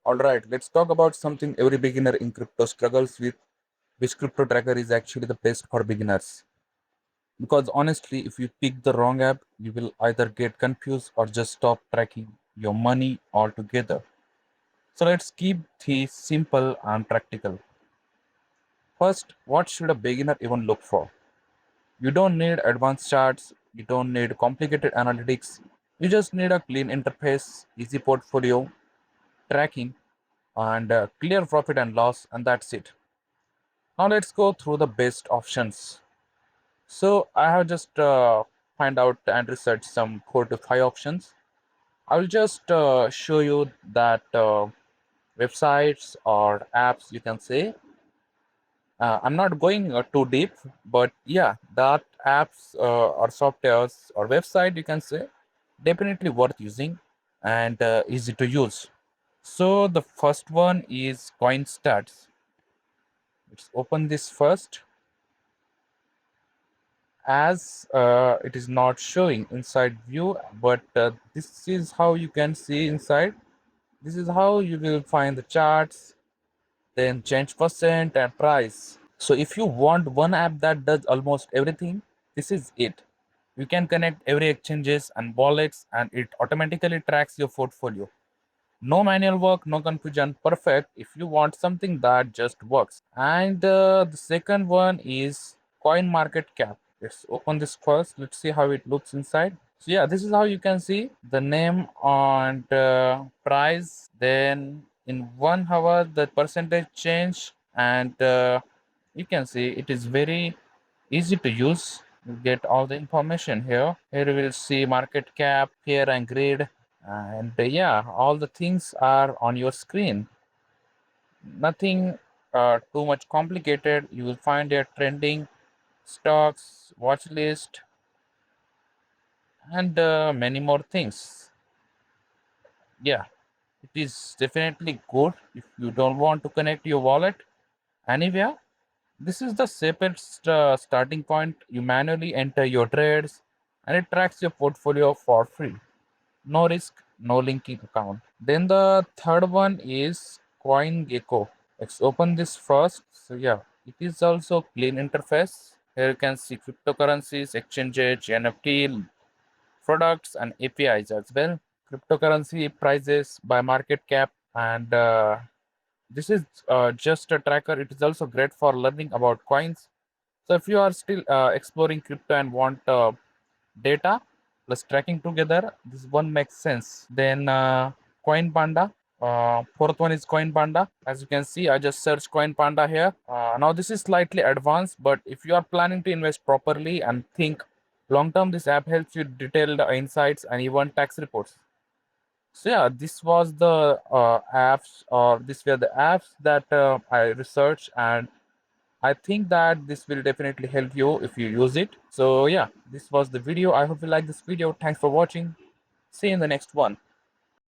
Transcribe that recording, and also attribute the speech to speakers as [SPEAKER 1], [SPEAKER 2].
[SPEAKER 1] All right, let's talk about something every beginner in crypto struggles with, which crypto tracker is actually the best for beginners. Because honestly, if you pick the wrong app, you will either get confused or just stop tracking your money altogether. So let's keep these simple and practical. First, what should a beginner even look for? You don't need advanced charts, you don't need complicated analytics, you just need a clean interface, easy portfolio tracking, and clear profit and loss, and that's it. Now let's go through the best options. So I have just find out and researched some 4 to 5 options. I will just show you that websites or apps you can say. I'm not going too deep, but yeah, that apps or softwares or website you can say definitely worth using and easy to use. So the first one is CoinStats. Let's open this first. As it is not showing inside view, but this is how you can see inside. This is how you will find the charts, then change percent and price. So if you want one app that does almost everything, this is it. You can connect every exchanges and wallets and it automatically tracks your portfolio. No manual work, no confusion, perfect if you want something that just works. And the second one is Coin Market Cap. Let's open this first. Let's see how it looks inside. So yeah, this is how you can see the name and price. Then in 1 hour, the percentage change, and you can see it is very easy to use. You get all the information here. Here you will see market cap, here and grid, and yeah, all the things are on your screen. Nothing too much complicated. You will find your trending stocks, watch list, and many more things. Yeah, it is definitely good if you don't want to connect your wallet anywhere. This is the safest starting point. You manually enter your trades and it tracks your portfolio for free. No risk, no linking account. Then the third one is CoinGecko. Let's open this first. So yeah, it is also clean interface. Here you can see cryptocurrencies, exchanges, NFT, products, and APIs as well. Cryptocurrency prices by market cap, and this is just a tracker. It is also great for learning about coins. So if you are still exploring crypto and want data plus tracking together, this one makes sense. Then Coin Panda. Fourth one is Coin Panda. As you can see, I just searched Coin Panda here. Now this is slightly advanced, but if you are planning to invest properly and think long term, this app helps you detailed insights and even tax reports. So yeah, this was the apps, or these were the apps that I researched, and I think that this will definitely help you if you use it. So yeah, this was the video. I hope you like this video. Thanks for watching. See you in the next one.